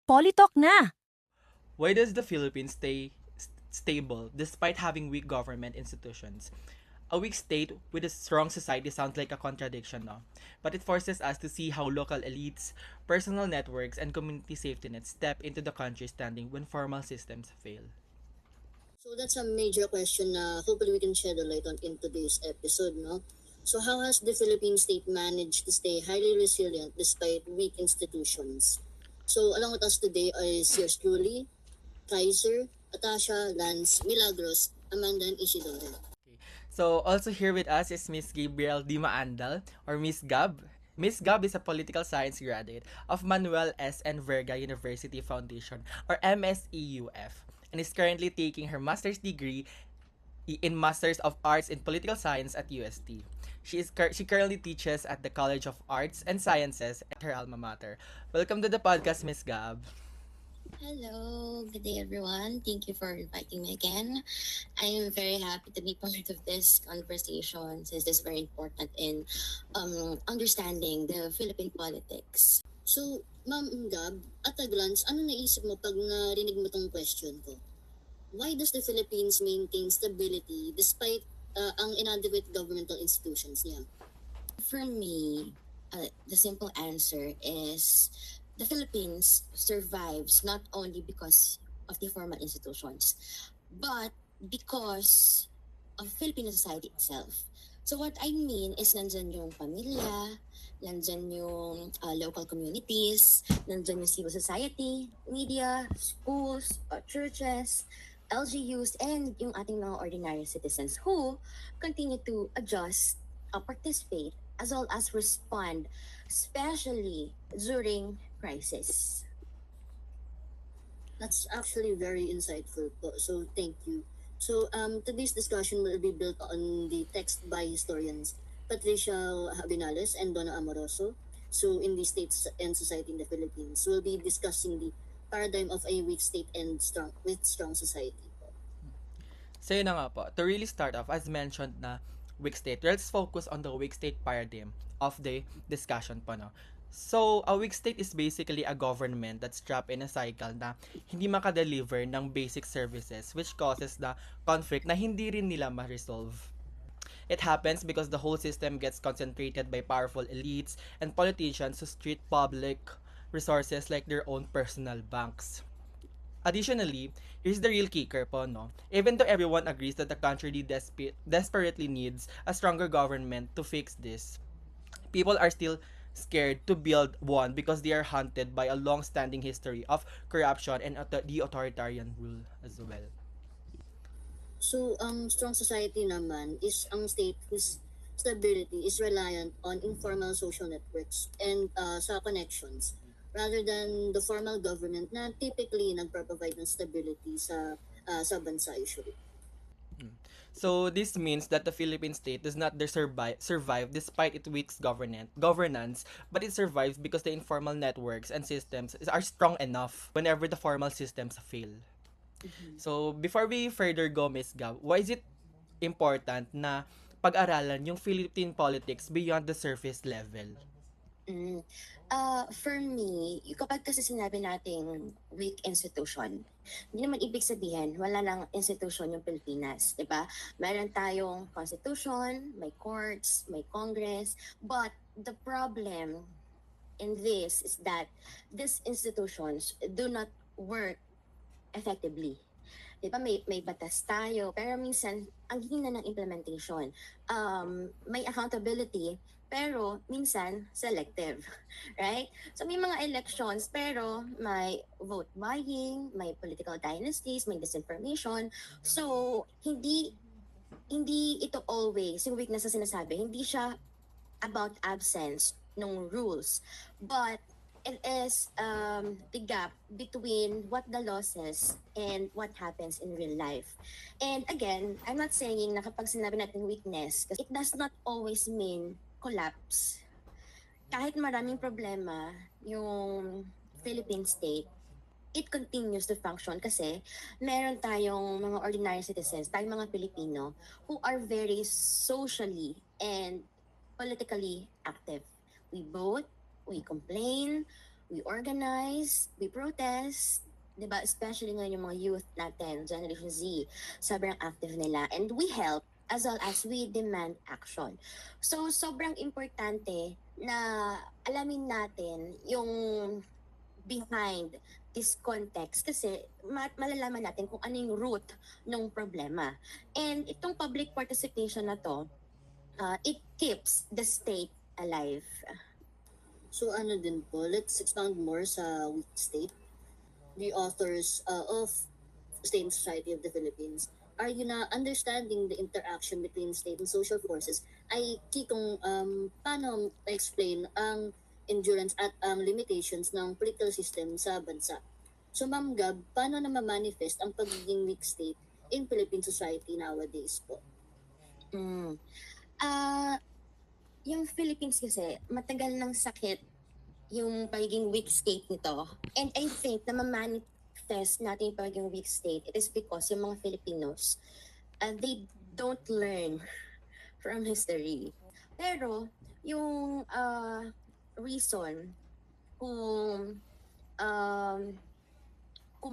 Politalk na! Why does the Philippines stay stable despite having weak government institutions? A weak state with a strong society sounds like a contradiction, no? But it forces us to see how local elites, personal networks, and community safety nets step into the country's standing when formal systems fail. So that's a major question na hopefully we can shed a light on in today's episode, no? So how has the Philippine state managed to stay highly resilient despite weak institutions? So along with us today is yours truly, Kaiser, Atasha, Lance, Milagros, Amanda, and Isidore. So also here with us is Miss Gabriel Di Maandal or Miss Gab. Miss Gab is a political science graduate of Manuel S. N. Verga University Foundation or MSEUF and is currently taking her master's degree in Masters of Arts in Political Science at UST. She currently teaches at the College of Arts and Sciences at her alma mater. Welcome to the podcast, Miss Gab. Hello, good day everyone. Thank you for inviting me again. I am very happy to be part of this conversation since it's very important in understanding the Philippine politics. So, Ma'am Gab, at a glance, ano naisip mo pag narinig mo tong question ko? Why does the Philippines maintain stability despite ang inadequate governmental institutions niya? For me, the simple answer is the Philippines survives not only because of the formal institutions, but because of Filipino society itself. So what I mean is nandyan yung pamilya, nandyan yung local communities, nandyan yung civil society, media, schools, churches, LGUs, and yung ating mga ordinary citizens who continue to adjust, participate, as well as respond, especially during crisis. That's actually very insightful po. So, thank you. So, today's discussion will be built on the text by historians Patricia Habinales and Donna Amoroso. So, in the states and society in the Philippines, we'll be discussing the paradigm of a weak state and strong society po. So yun na nga po, to really start off, as mentioned na weak state, let's focus on the weak state paradigm of the discussion po, no? So, a weak state is basically a government that's trapped in a cycle na hindi makadeliver ng basic services which causes the conflict na hindi rin nila ma-resolve. It happens because the whole system gets concentrated by powerful elites and politicians who treat public resources like their own personal banks. Additionally, here's the real kicker po, no? Even though everyone agrees that the country desperately needs a stronger government to fix this, people are still scared to build one because they are haunted by a long-standing history of corruption and the authoritarian rule as well. So, strong society naman is ang state whose stability is reliant on informal social networks and sa connections rather than the formal government na typically nagpro-provide ng stability sa bansa usually. So this means that the Philippine state does not survive despite its weak governance, but it survives because the informal networks and systems are strong enough whenever the formal systems fail. So before we further go, Miss Gab, why is it important na pag-aralan yung Philippine politics beyond the surface level? Mm. For me, kapag kasi sinabi nating weak institution, hindi naman ibig sabihin wala lang institution yung Pilipinas, di ba? Meron tayong constitution, may courts, may congress, but the problem in this is that these institutions do not work effectively. Di ba may batas tayo, pero minsan ang hina ng implementation. May accountability, pero minsan selective, right? So may mga elections pero may vote buying, may political dynasties, may disinformation. So hindi ito always yung weakness na sinasabi, hindi siya about absence ng rules, but it is the gap between what the law says and what happens in real life. And again, I'm not saying na kapag sinabi natin weakness, it does not always mean collapse. Kahit maraming problema yung Philippine state, it continues to function kasi meron tayong mga ordinary citizens, tayong mga Pilipino who are very socially and politically active. We vote, we complain, we organize, we protest, 'di ba? Especially ngayon yung mga youth natin, Generation Z, sobrang active nila. And we help as well as we demand action. So, sobrang importante na alamin natin yung behind this context kasi malalaman natin kung ano yung root ng problema. And itong public participation na to, it keeps the state alive. So ano din po, let's expound more sa weak state. The authors of State and Society of the Philippines argue na understanding the interaction between state and social forces ay key kung paano explain ang endurance at ang limitations ng political system sa bansa. So Ma'am Gab, paano na ma-manifest ang pagiging weak state in Philippine society nowadays po? Mm. Yung Philippines kasi, matagal ng sakit yung pagiging weak state nito. And I think na ma-manifest natin yung pagiging weak state, it is because yung mga Filipinos, they don't learn from history. Pero, yung reason kung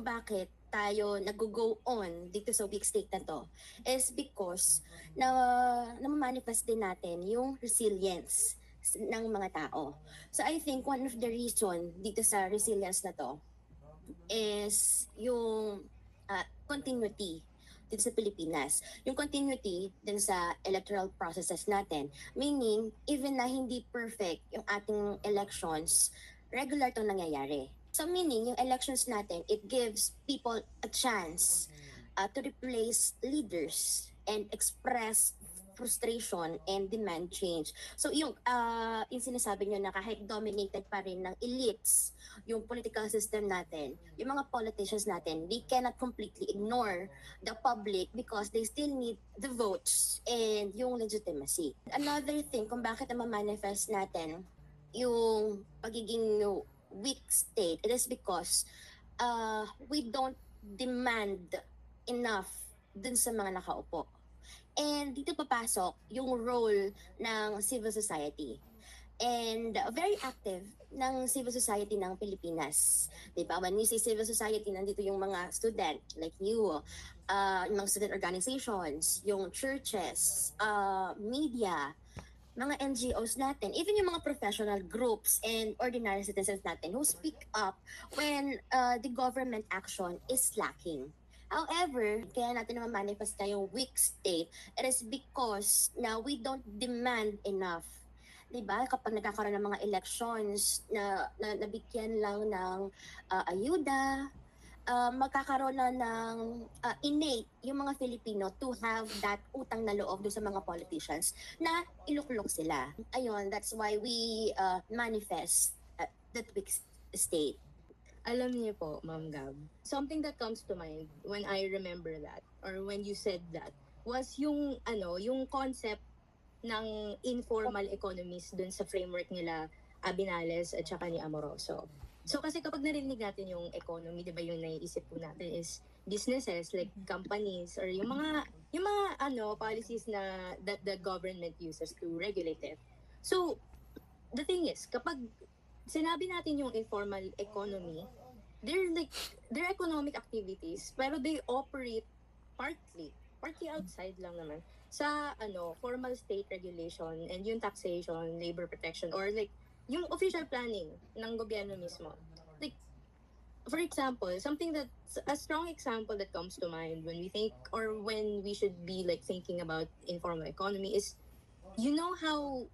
bakit tayo nag-go on dito sa weak state na to is because na manifest din natin yung resilience ng mga tao. So I think one of the reason dito sa resilience na to is yung continuity dito sa Pilipinas. Yung continuity din sa electoral processes natin. Meaning, even na hindi perfect yung ating elections, regular itong nangyayari. So meaning, yung elections natin, it gives people a chance to replace leaders and express frustration and demand change. So yung sinasabi nyo na kahit dominated pa rin ng elites yung political system natin, yung mga politicians natin, they cannot completely ignore the public because they still need the votes and yung legitimacy. Another thing kung bakit na ma-manifest natin yung pagiging weak state, it is because we don't demand enough dun sa mga nakaupo. And dito papasok yung role ng civil society. And very active ng civil society ng Pilipinas. Diba? When we say civil society, nandito yung mga student like you, yung mga student organizations, yung churches, media, mga NGOs natin, even yung mga professional groups and ordinary citizens natin who speak up when the government action is lacking. However, kaya natin naman manifest na yung weak state, it is because na we don't demand enough. Diba? Kapag nagkakaroon ng mga elections na nabigyan lang ng ayuda, magkakaroon na ng innate yung mga Filipino to have that utang na loob doon sa mga politicians na iluklok sila. Ayun, that's why we manifest that weak state. Alam niyo po, Ma'am Gab, something that comes to mind when I remember that or when you said that was yung yung concept ng informal economies dun sa framework nila Abinales at saka ni Amoroso. So kasi kapag narinig natin yung economy, 'di ba, yung naiisip po natin is businesses like companies or yung mga policies na that the government uses to regulate it. So the thing is, kapag sinabi natin yung informal economy, they're economic activities pero they operate partly outside lang naman sa formal state regulation and yung taxation, labor protection or like yung official planning ng gobyerno mismo. Like for example, something that's a strong example that comes to mind when we think or when we should be like thinking about informal economy is, you know how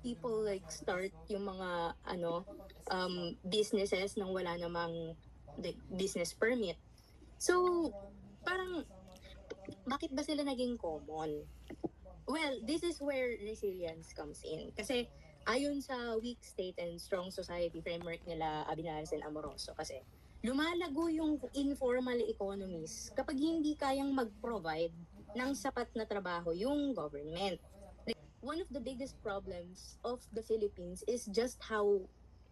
people like start yung mga businesses nang wala namang like business permit. So parang bakit ba sila naging common? Well, this is where resilience comes in. Kasi ayon sa weak state and strong society framework nila Abinales and Amoroso, kasi lumalago yung informal economies kapag hindi kayang mag-provide ng sapat na trabaho yung government. One of the biggest problems of the Philippines is just how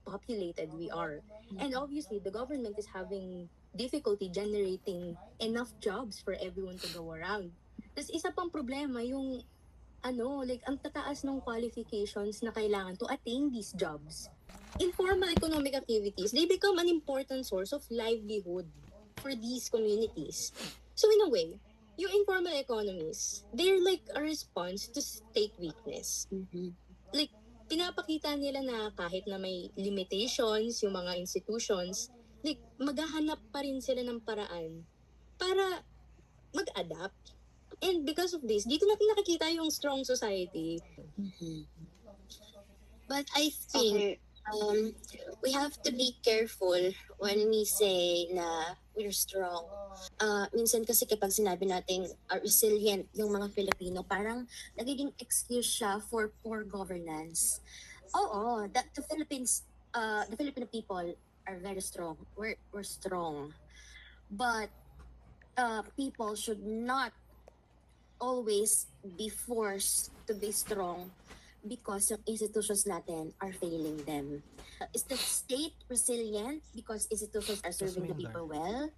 populated we are. And obviously, the government is having difficulty generating enough jobs for everyone to go around. Tapos isa pang problema yung ang tataas ng qualifications na kailangan to attain these jobs. informal economic activities, they become an important source of livelihood for these communities. So in a way, yung informal economies, they're like a response to state weakness. Mhm. Like, pinapakita nila na kahit na may limitations yung mga institutions, like, maghahanap pa rin sila ng paraan para mag-adapt. And because of this, dito natin nakikita yung strong society. Mhm. But I think we have to be careful when we say na we're strong. Minsan kasi kapag sinabi natin resilient yung mga Filipino, parang nagiging excuse siya for poor governance. Oo, the Philippines, the Filipino people are very strong. We're strong. But people should not always be forced to be strong because yung institutions natin are failing them. Is the state resilient because institutions are serving the people well?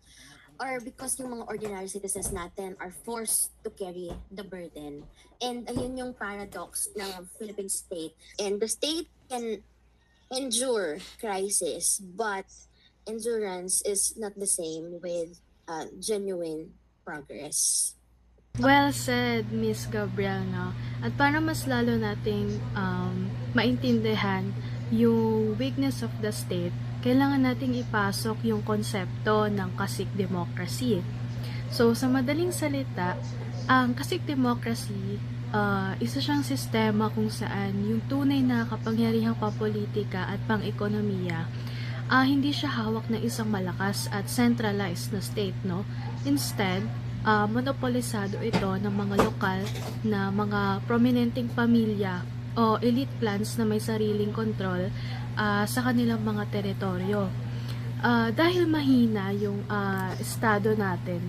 Or because yung mga ordinary citizens natin are forced to carry the burden? And ayun yung paradox ng Philippine state. And the state can endure crisis, but endurance is not the same with genuine progress. Well said, Miss Gabriel, no? At para mas lalo nating maintindihan yung weakness of the state, kailangan nating ipasok yung konsepto ng kasik democracy. So, sa madaling salita, ang kasik democracy, isa siyang sistema kung saan yung tunay na kapangyarihang pampolitika at pang-ekonomiya, hindi siya hawak ng isang malakas at centralized na state, no? Instead, monopolisado ito ng mga lokal na mga prominenteng pamilya o elite clans na may sariling kontrol sa kanilang mga teritoryo. Dahil mahina yung estado natin,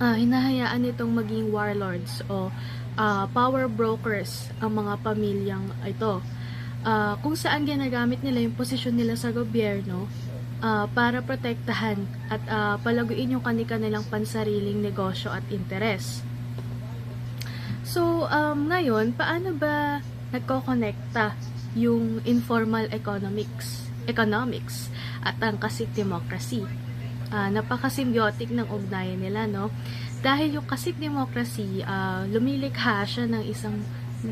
hinahayaan itong maging warlords o power brokers ang mga pamilyang ito. Kung saan ginagamit nila yung posisyon nila sa gobyerno para protektahan at palaguin yung kanilang pansariling negosyo at interes. So, ngayon, paano ba nagko-connecta yung informal economics at ang kasik democracy? Napaka-symbiotic ng ugnayan nila, no? Dahil yung kasik democracy, lumilikha siya ng isang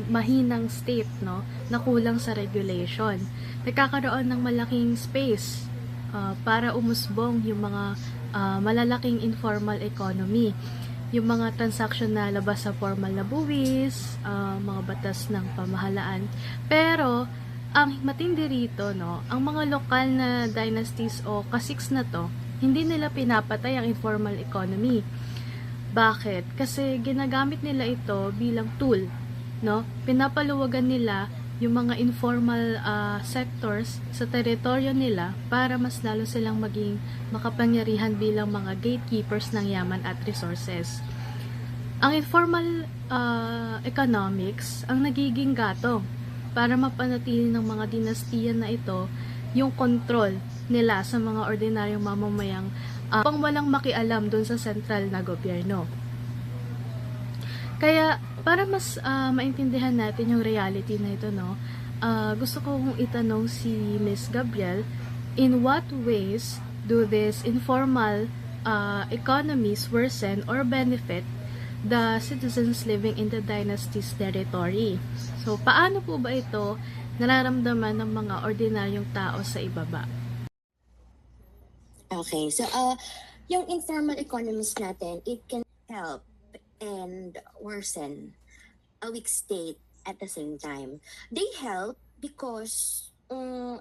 mahinang state, no, na kulang sa regulation. Nagkakaroon ng malaking space para umusbong yung mga malalaking informal economy, yung mga transaction na labas sa formal na buwis, mga batas ng pamahalaan. Pero ang matindi rito, no, ang mga lokal na dynasties o kasiks na to, hindi nila pinapatay ang informal economy. Bakit? Kasi ginagamit nila ito bilang tool, no? Pinapaluwagan nila yung mga informal sectors sa teritoryo nila para mas lalo silang maging makapangyarihan bilang mga gatekeepers ng yaman at resources. Ang informal economics ang nagiging gatong para mapanatili ng mga dinastiya na ito yung kontrol nila sa mga ordinaryong mamamayang pang walang makialam dun sa sentral na gobyerno. Kaya para mas maintindihan natin yung reality na ito, no, gusto kong itanong si Miss Gabriel, in what ways do these informal economies worsen or benefit the citizens living in the dynasty's territory? So, paano po ba ito nararamdaman ng mga ordinaryong tao sa ibaba? Okay, so yung informal economies natin, it can help and worsen a weak state at the same time. They help because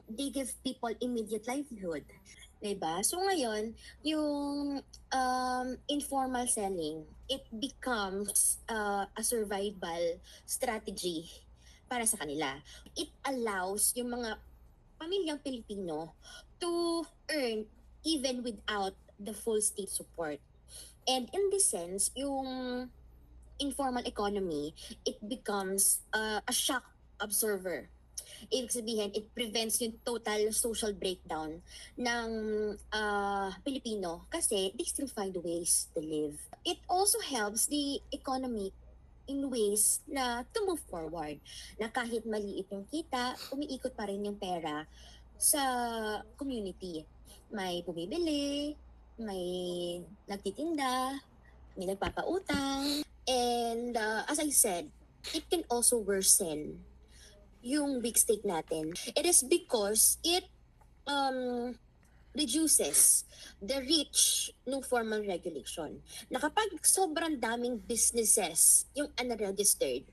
they give people immediate livelihood. Diba? So ngayon, yung informal selling, it becomes a survival strategy para sa kanila. It allows yung mga pamilyang Pilipino to earn even without the full state support. And in this sense, yung informal economy, it becomes a shock absorber. Ibig sabihin, it prevents yung total social breakdown ng Pilipino kasi they still find ways to live. It also helps the economy in ways na to move forward. Na kahit maliit yung kita, umiikot pa rin yung pera sa community. May bumibili, may nagtitinda, may nagpapautang, and as I said, it can also worsen yung weak state natin. It is because it um, reduces the reach ng formal regulation. Na kapag sobrang daming businesses yung unregistered,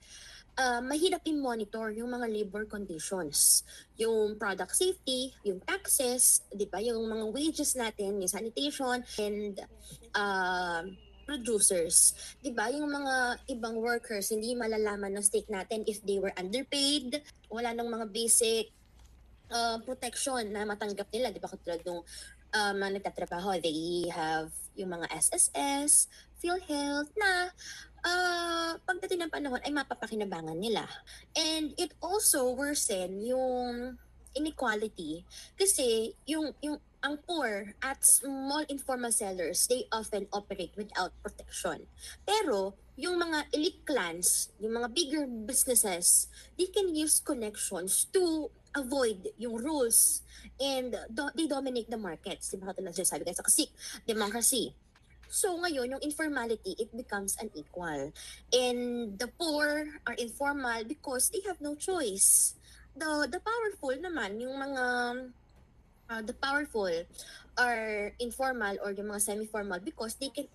mahirap i-monitor yung mga labor conditions, yung product safety, yung taxes, di ba, yung mga wages natin, yung sanitation, and producers. Di ba, yung mga ibang workers, hindi malalaman ng state natin if they were underpaid, wala nang mga basic protection na matanggap nila, di ba, katulad nung mga nagtatrabaho, they have yung mga SSS, PhilHealth na pagdating ng panahon ay mapapakinabangan nila. And it also worsen yung inequality kasi yung ang poor at small informal sellers, they often operate without protection. Pero yung mga elite clans, yung mga bigger businesses, they can use connections to avoid yung rules and they dominate the markets. Diba katulad sabi kayo sa democracy. So ngayon, yung informality, it becomes unequal. And the poor are informal because they have no choice. The powerful naman, yung mga the powerful are informal or yung mga semi-formal because they can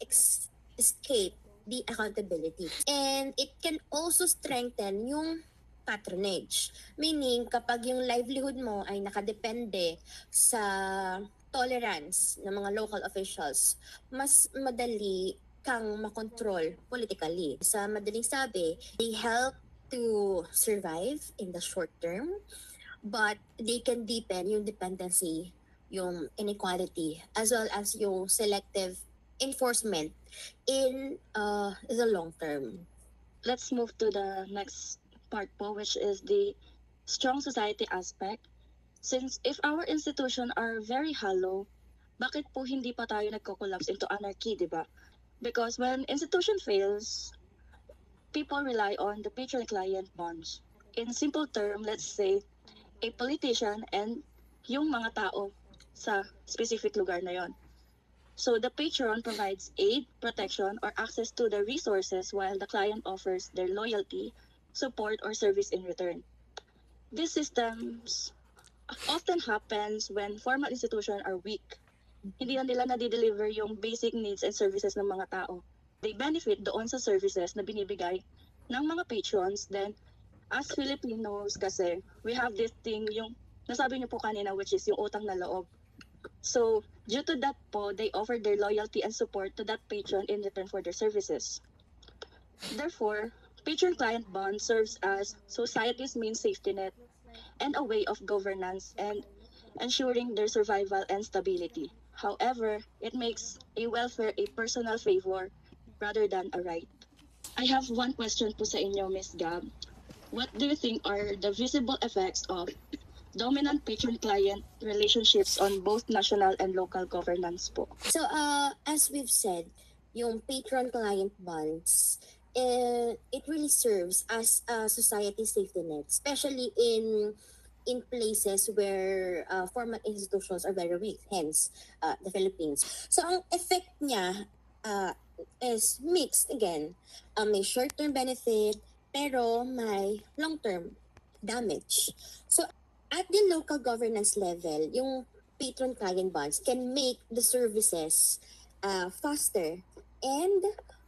escape the accountability. And it can also strengthen yung patronage. Meaning, kapag yung livelihood mo ay nakadepende sa tolerance ng mga local officials, mas madali kang makontrol politically. Sa madaling sabi, they help to survive in the short term, but they can deepen yung dependency, yung inequality, as well as yung selective enforcement in the long term. Let's move to the next part po, which is the strong society aspect. Since if our institutions are very hollow, bakit po hindi pa tayo nagko-collapse into anarchy, di ba? Because when institution fails, people rely on the patron-client bonds. In simple term, let's say, a politician and yung mga tao sa specific lugar na yon. So the patron provides aid, protection, or access to the resources while the client offers their loyalty, support, or service in return. These systems often happens when formal institutions are weak. Hindi na nila na-deliver yung basic needs and services ng mga tao. They benefit doon sa services na binibigay ng mga patrons. Then, as Filipinos kasi, we have this thing, yung nasabi niyo po kanina, which is yung utang na loob. So, due to that po, they offer their loyalty and support to that patron in return for their services. Therefore, patron-client bond serves as society's main safety net and a way of governance and ensuring their survival and stability. However, it makes a welfare a personal favor rather than a right. I have one question po sa inyo, Ms. Gab. What do you think are the visible effects of dominant patron-client relationships on both national and local governance po? So, as we've said, yung patron-client bonds, it really serves as a society safety net, especially in places where formal institutions are very weak, hence the Philippines. So, ang effect niya is mixed again. May short-term benefit, pero may long-term damage. So, at the local governance level, yung patron-client bonds can make the services faster and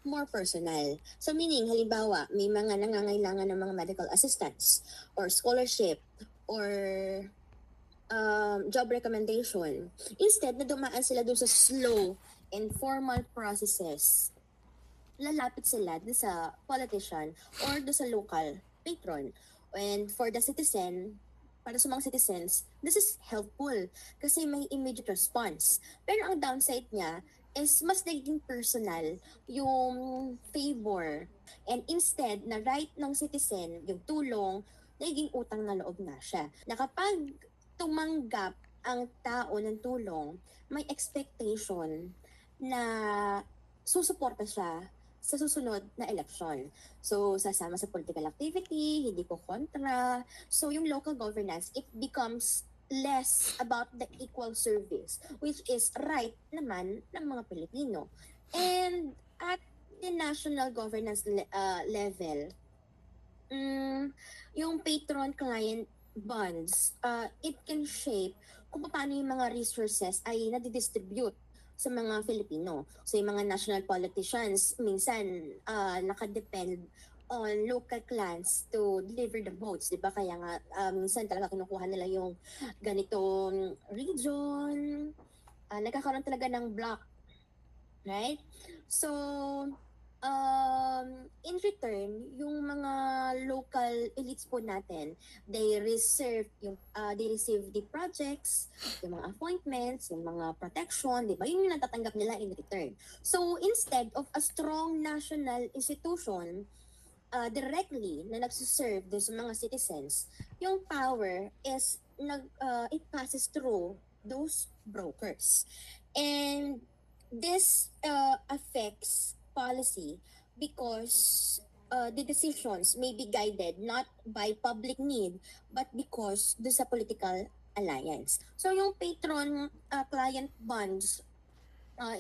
more personal. So meaning, halimbawa, may mga nangangailangan ng mga medical assistance or scholarship or job recommendation. Instead na dumaan sila doon sa slow and formal processes, lalapit sila doon sa politician or doon sa local patron. And for the citizen, para sa mga citizens, this is helpful kasi may immediate response. Pero ang downside niya is mas naging personal yung favor. And instead, na right ng citizen, yung tulong, naging utang na loob na siya. Na kapag tumanggap ang tao ng tulong, may expectation na susuporta siya sa susunod na election. So, sasama sa political activity, hindi ko kontra. So, yung local governance, it becomes less about the equal service, which is right naman ng mga Pilipino. And at the national governance level, yung patron-client bonds, it can shape kung paano yung mga resources ay nadidistribute sa mga Filipino. So yung mga national politicians, minsan nakadepend on local clans to deliver the votes, di ba? Kaya nga, minsan talaga kinukuha nila yung ganitong region, nagkakaroon talaga ng block, right? So, in return, yung mga local elites po natin, they receive the projects, yung mga appointments, yung mga protection, di ba? Yun yung natatanggap nila in return. So, instead of a strong national institution, directly na nagsiserve doon sa mga citizens, yung power is it passes through those brokers. And this affects policy because the decisions may be guided not by public need but because doon sa political alliance. So yung patron-client bonds,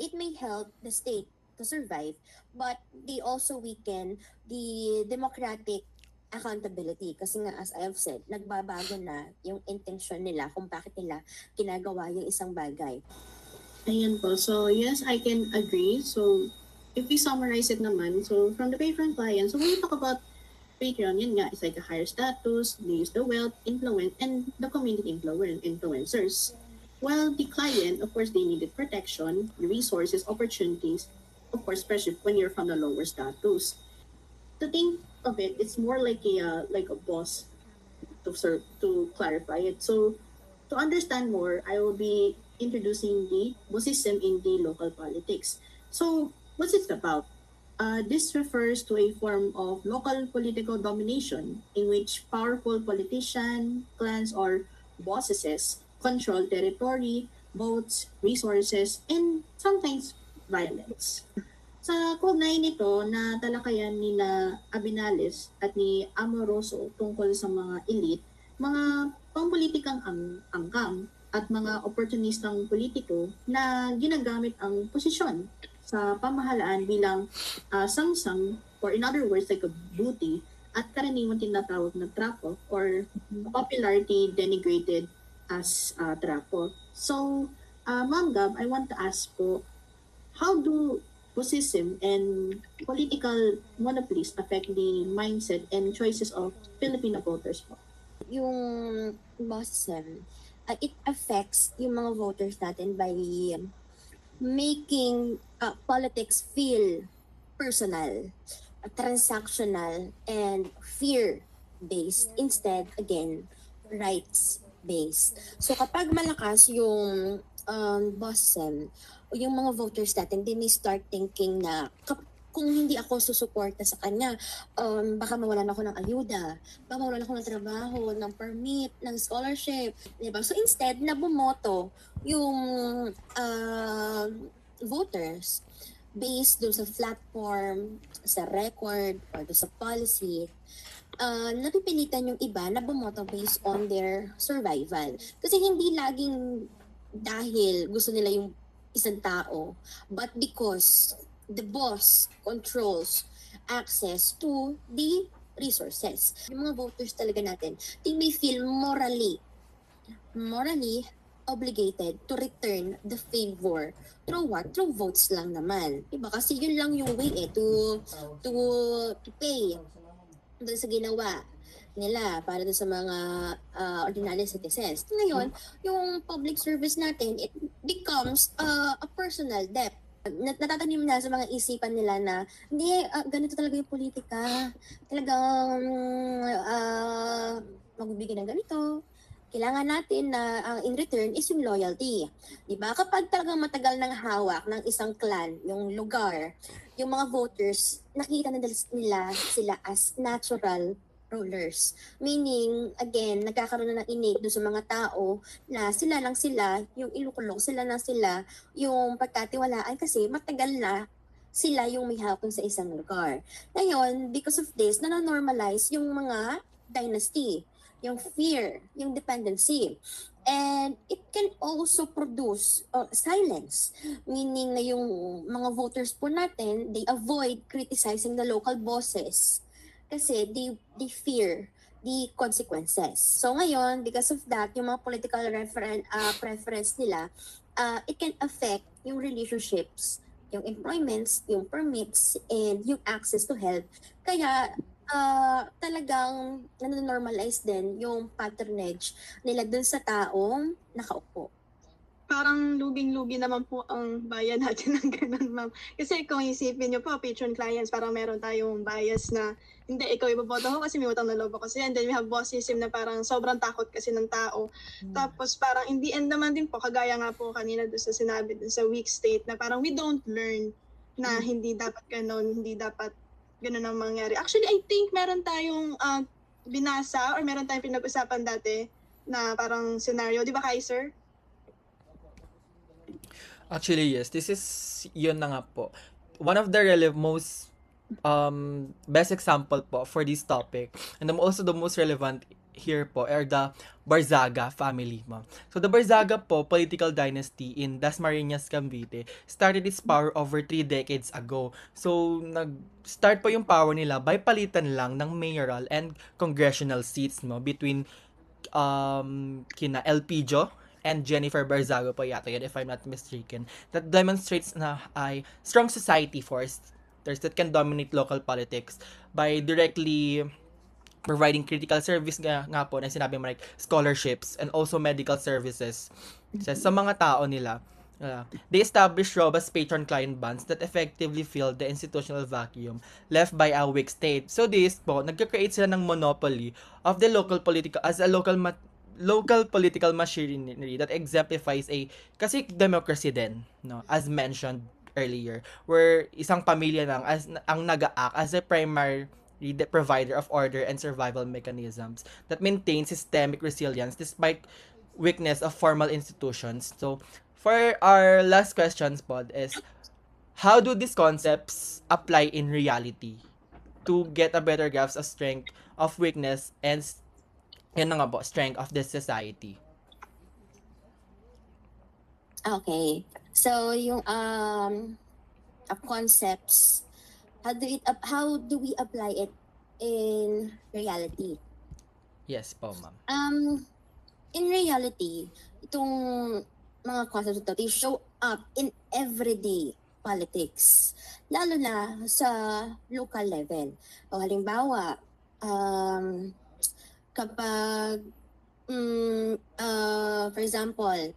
it may help the state to survive, but they also weaken the democratic accountability. Kasi nga, as I have said, nagbabago na yung intention nila kung bakit nila ginagawa yung isang bagay. Ayan po. So, yes, I can agree. So, if we summarize it naman, so from the patron client, so when we talk about Patreon, yun nga, it's like a higher status, they use the wealth, influence, and the community influencers. While the client, of course, they needed protection, resources, opportunities, of course, especially when you're from the lower status. To think of it, it's more like a boss to clarify it. So, to understand more, I will be introducing the bossism in the local politics. So, what's it about? This refers to a form of local political domination in which powerful politicians, clans, or bosses control territory, votes, resources, and sometimes violence. Sa kaugnay nito na talakayan ni na Abinales at ni Amoroso tungkol sa mga elite, mga pampolitikang angkam at mga oportunistang politiko na ginagamit ang posisyon sa pamahalaan bilang sangsang, or in other words like a booty, at karaniwang tinatawag na trapo or popularity denigrated as trapo. So, Ma'am Gab, I want to ask po, how do bossism and political monopolies affect the mindset and choices of Filipino voters po? Yung bossism, it affects yung mga voters natin by making politics feel personal, transactional, and fear-based instead, again, rights-based. So kapag malakas yung bossism, yung mga voters natin, they may start thinking na kung hindi ako susuporta sa kanya, baka mawalan ako ng ayuda, baka mawalan ako ng trabaho, ng permit, ng scholarship, diba? So instead na bumoto yung voters based doon sa platform, sa record, or doon sa policy, napipilitan yung iba na bumoto based on their survival. Kasi hindi laging dahil gusto nila yung isang tao, but because the boss controls access to the resources. Yung mga voters talaga natin, they may feel morally obligated to return the favor. Through what? Through votes lang naman. Diba? Kasi yun lang yung way to pay doon sa ginawa nila para doon sa mga ordinary citizens. Ngayon, yung public service natin, it becomes a personal debt. Natatanim na sa mga isipan nila na hindi, ganito talaga yung politika. Talagang magbibigay ng ganito. Kailangan natin na in return is yung loyalty. Diba? Kapag talagang matagal ng hawak ng isang clan, yung lugar, yung mga voters, nakita na nila sila as natural rulers. Meaning, again, nagkakaroon na ng innate doon sa mga tao na sila lang sila, yung ilukulong, sila lang sila, yung pagkatiwalaan kasi matagal na sila yung may hawak sa isang lugar. Ngayon, because of this, nananormalize yung mga dynasty. yung fear, yung dependency. And it can also produce silence, meaning na yung mga voters po natin, they avoid criticizing the local bosses kasi they fear the consequences. So ngayon, because of that, yung mga political preference nila, it can affect yung relationships, yung employments, yung permits, and yung access to health. Kaya talagang nanonormalize din yung patronage nila dun sa taong nakaupo. Parang luging-lugi naman po ang bayan natin ng ganun, ma'am. Kasi kung isipin niyo po, patron clients, parang meron tayong bias na hindi, ikaw iboboto ko kasi may utang na loob ako kasi. And then we have bossism na parang sobrang takot kasi ng tao. Tapos parang in the end naman din po, kagaya nga po kanina doon sa sinabi doon sa weak state na parang we don't learn na hindi dapat ganun, hindi dapat ganun ang mangyari. Actually, I think meron tayong binasa or meron tayong pinag-usapan dati na parang scenario. Di ba, Kaiser? Actually, yes. This is, yun na nga po. One of the most best example po for this topic, and also the most relevant here po are the Barzaga family, ma'am. So the Barzaga po, political dynasty in Dasmariñas, Cavite, started its power over 3 decades ago. So nag-start po yung power nila by palitan lang ng mayoral and congressional seats, no, between kina Elpidio and Jennifer Barzaga po yata yun, if I'm not mistaken. That demonstrates na ay strong society force that can dominate local politics by directly providing critical service nga po na sinabi mo, like scholarships and also medical services sa mga tao nila. They established robust patron-client bonds that effectively filled the institutional vacuum left by a weak state. So this po, nagka-create sila ng monopoly of the local political as a local political machinery that exemplifies a kasi democracy din, no, as mentioned earlier, where isang pamilya lang ang nag-act as a primary the provider of order and survival mechanisms that maintain systemic resilience despite weakness of formal institutions. So for our last questions pod is, how do these concepts apply in reality to get a better grasp of strength, of weakness, and yun na nga po, strength of this society? Okay. So yung concepts, how do we apply it in reality? Yes po, ma'am. In reality, itong mga concepts ito, they show up in everyday politics, lalo na sa local level. O halimbawa, kapag for example,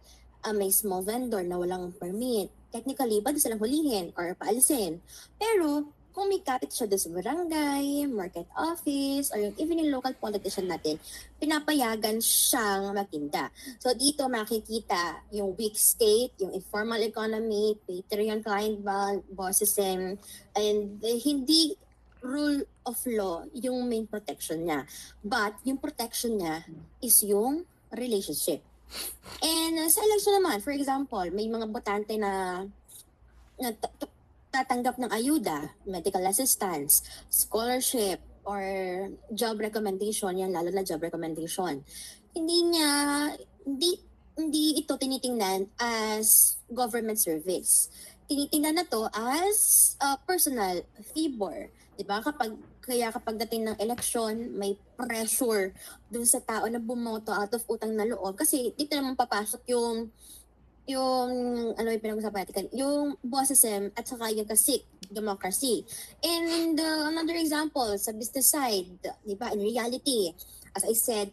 may small vendor na walang permit, technically, pwede silang hulihin or paalisin. Pero, kung may kapit siya doon sa barangay, market office, or even yung local politician natin, pinapayagan siyang magtinda. So, dito makikita yung weak state, yung informal economy, patron-client bossism, and hindi rule of law yung main protection niya. But, yung protection niya is yung relationship. And sa election naman, for example, may mga botante na tatanggap ng ayuda, medical assistance, scholarship, or job recommendation, yan lalo na job recommendation. Hindi ito tinitingnan as government service. Tinitingnan na to as personal favor. Diba? Kaya kapag dating ng eleksyon, may pressure dun sa tao na bumoto out of utang na loob. Kasi dito naman papasok yung ano yung pinag-usapan natin, yung bossism at saka yung kasik, democracy. And another example, sa business side, di ba, in reality, as I said,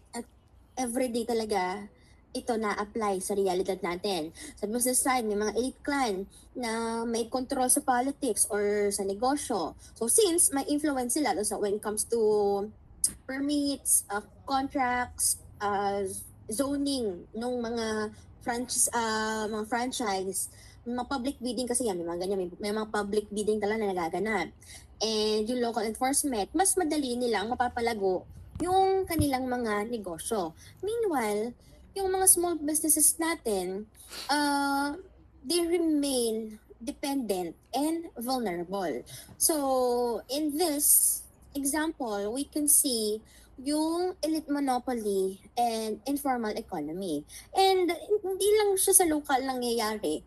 everyday talaga, ito na-apply sa realidad natin. Sa business side, may mga elite clan na may control sa politics or sa negosyo. So since may influence sila so when it comes to permits, contracts, zoning nung mga franchise, mga public bidding kasi yan, may mga ganyan, may mga public bidding talaga na nagaganap. And yung local enforcement, mas madali nilang mapapalago yung kanilang mga negosyo. Meanwhile, yung mga small businesses natin, they remain dependent and vulnerable. So, in this example, we can see yung elite monopoly and informal economy. And hindi lang siya sa local nangyayari.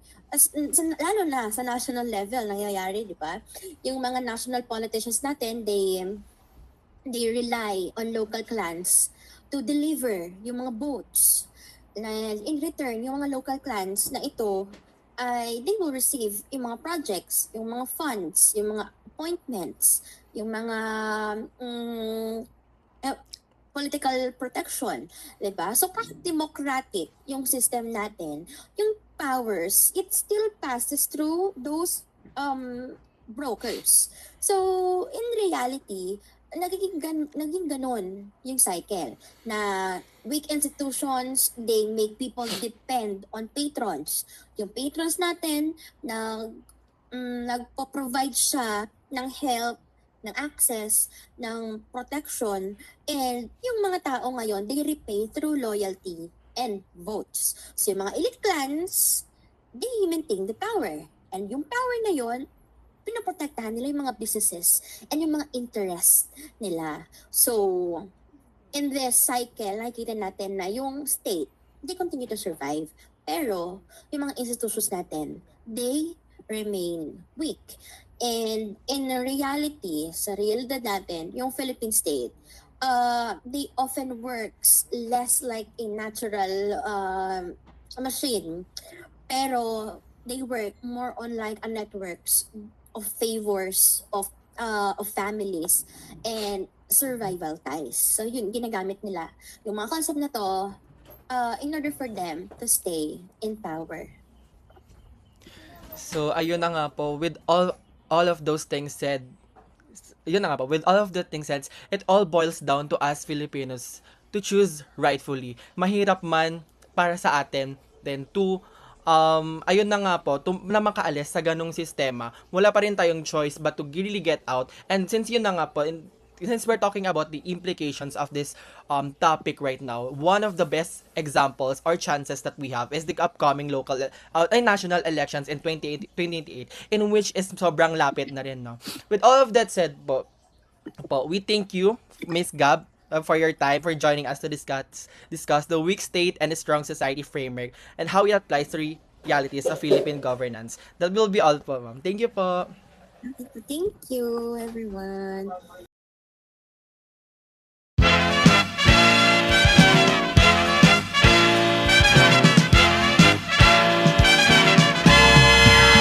Lalo na sa national level nangyayari, di ba? Yung mga national politicians natin, they rely on local clans to deliver yung mga votes. Na in return, yung mga local clans na ito ay they will receive yung mga projects, yung mga funds, yung mga appointments, yung mga political protection, 'di ba? So kahit democratic yung system natin, yung powers, it still passes through those brokers. So in reality, naging ganon yung cycle na weak institutions, they make people depend on patrons. Yung patrons natin nagpo-provide siya ng help, ng access, ng protection, and yung mga tao ngayon, they repay through loyalty and votes. So yung mga elite clans, they maintain the power. And yung power na yon, pinoprotektahan nila yung mga businesses and yung mga interest nila. So, in this cycle, nakikita natin na yung state, they continue to survive. Pero, yung mga institutions natin, they remain weak. And in reality, sa realidad natin, yung Philippine state, they often works less like a natural machine. Pero they work more on like a networks of favors of families and survival ties. So yun, ginagamit nila yung mga concept na to in order for them to stay in power. So, ayun na nga po, with all of those things said, yun na nga po, with all of the things said, it all boils down to us Filipinos to choose rightfully. Mahirap man para sa atin, then to ayun na nga po, na makaalis sa ganong sistema, wala pa rin tayong choice but to really get out. And since yun na nga po, since we're talking about the implications of this topic right now, one of the best examples or chances that we have is the upcoming national elections in 2028, in which is sobrang lapit na rin, no? With all of that said po, we thank you, Miss Gab, for your time, for joining us to discuss the weak state and the strong society framework and how it applies to realities of Philippine governance. That will be all po, ma'am. Thank you po. Thank you, everyone.